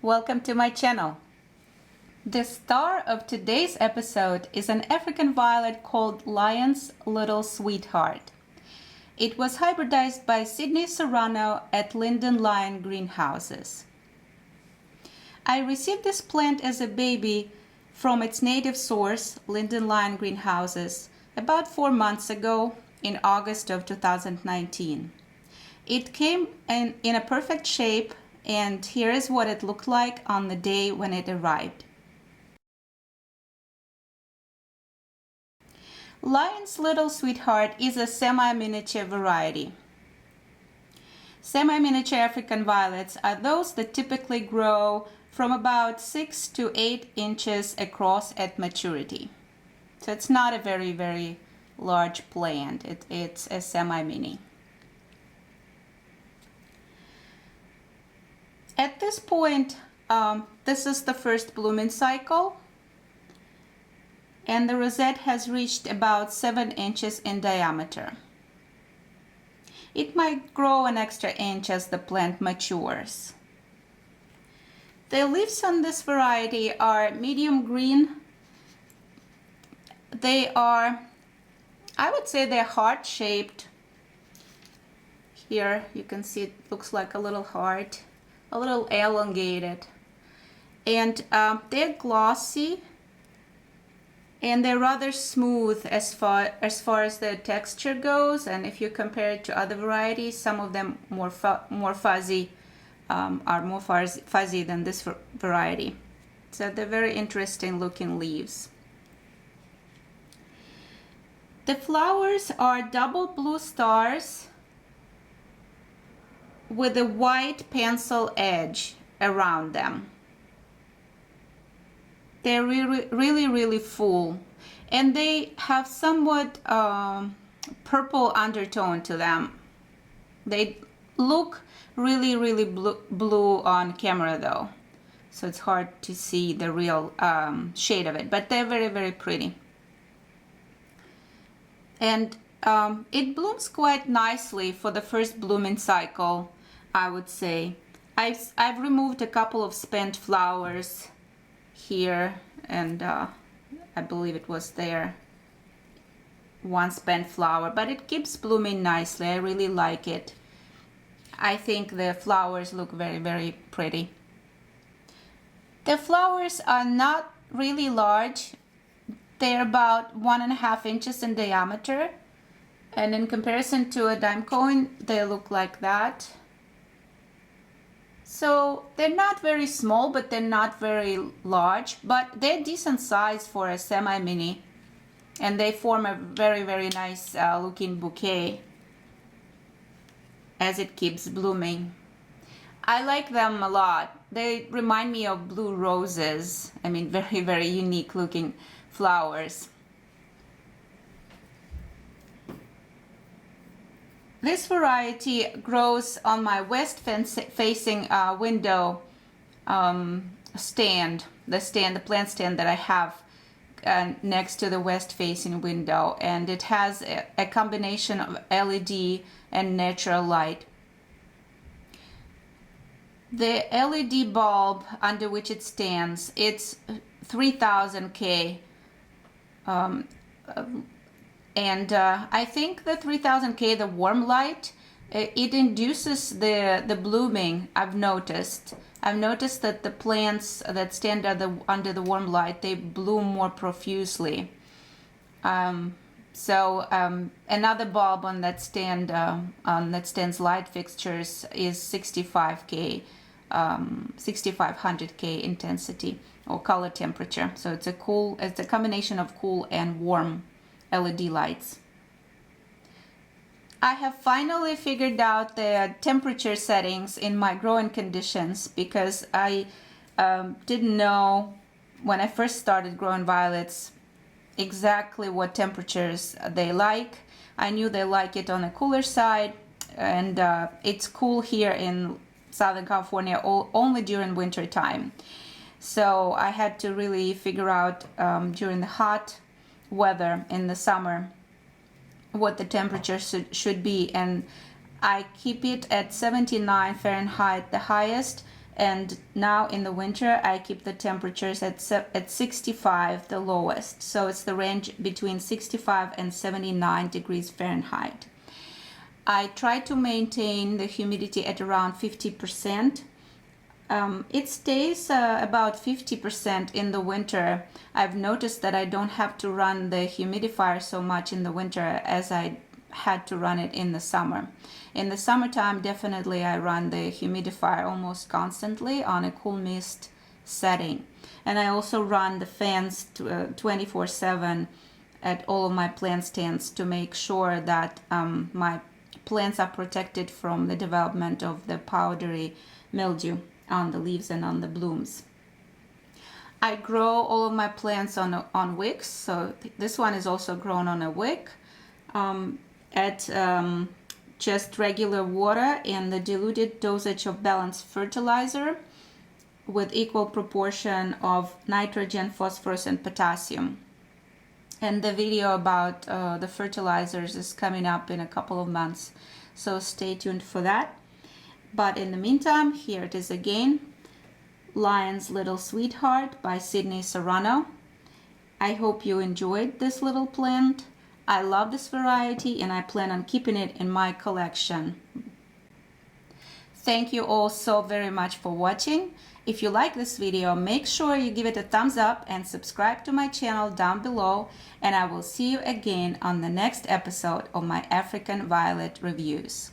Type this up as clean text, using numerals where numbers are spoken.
welcome to my channel. The star of today's episode is an African violet called Lyon's Little Sweetheart. It was hybridized by Sydney Sorano at Lyon greenhouses. I received this plant as a baby from its native source, Lyon greenhouses, about 4 months ago in August of 2019. It came in a perfect shape, and here is what it looked like on the day when it arrived. Lyon's Little Sweetheart is a semi-miniature variety. Semi-miniature African violets are those that typically grow from about 6 to 8 inches across at maturity. So it's not a very, very large plant. It's a semi-mini. At this point, this is the first blooming cycle, and the rosette has reached about 7 inches in diameter. It might grow an extra inch as the plant matures. The leaves on this variety are medium green. They are, I would say they're heart-shaped. Here you can see it looks like a little heart, a little elongated. And they're glossy, and they're rather smooth as far as the texture goes. And if you compare it to other varieties, some of them more fuzzy, are more fuzzy than this variety. So they're very interesting looking leaves. The flowers are double blue stars with a white pencil edge around them. They're really full, and they have somewhat purple undertone to them. They look really blue on camera though, so it's hard to see the real shade of it, but they're very pretty. And it blooms quite nicely for the first blooming cycle, I would say. I've removed a couple of spent flowers here, and I believe it was there, one spent flower, but it keeps blooming nicely. I really like it. I think the flowers look very pretty. The flowers are not really large. They're about 1.5 inches in diameter, and in comparison to a dime coin, they look like that. So they're not very small, but they're not very large, but they're decent size for a semi-mini, and they form a very nice looking bouquet as it keeps blooming. I like them a lot. They remind me of blue roses. I mean, very unique looking flowers. This variety grows on my west facing window stand, the plant stand that I have next to the west facing window, and it has a combination of LED and natural light. The LED bulb under which it stands, it's 3000 K, and I think the 3000 K, the warm light, it induces the blooming. I've noticed that the plants that stand under the warm light, they bloom more profusely. Another bulb on that stand's light fixtures is 65K, 6500K intensity or color temperature. So it's a combination of cool and warm LED lights. I have finally figured out the temperature settings in my growing conditions, because I didn't know when I first started growing violets exactly what temperatures they like. I knew they like it on the cooler side, and it's cool here in Southern California only during winter time. So I had to really figure out during the hot weather in the summer what the temperature should be, and I keep it at 79 Fahrenheit the highest And now in the winter, I keep the temperatures at 65, the lowest. So it's the range between 65 and 79 degrees Fahrenheit. I try to maintain the humidity at around 50%. It stays about 50% in the winter. I've noticed that I don't have to run the humidifier so much in the winter as I had to run it in the summer. In the summertime, definitely I run the humidifier almost constantly on a cool mist setting. And I also run the fans 24/7 at all of my plant stands to make sure that my plants are protected from the development of the powdery mildew on the leaves and on the blooms. I grow all of my plants on wicks, so this one is also grown on a wick at just regular water and the diluted dosage of balanced fertilizer with equal proportion of nitrogen, phosphorus, and potassium. And the video about the fertilizers is coming up in a couple of months, so stay tuned for that. But in the meantime, here it is again, Lyon's Little Sweetheart by Sydney Sorano. I hope you enjoyed this little plant. I love this variety and I plan on keeping it in my collection. Thank you all so very much for watching. If you like this video, make sure you give it a thumbs up and subscribe to my channel down below, and I will see you again on the next episode of my African Violet reviews.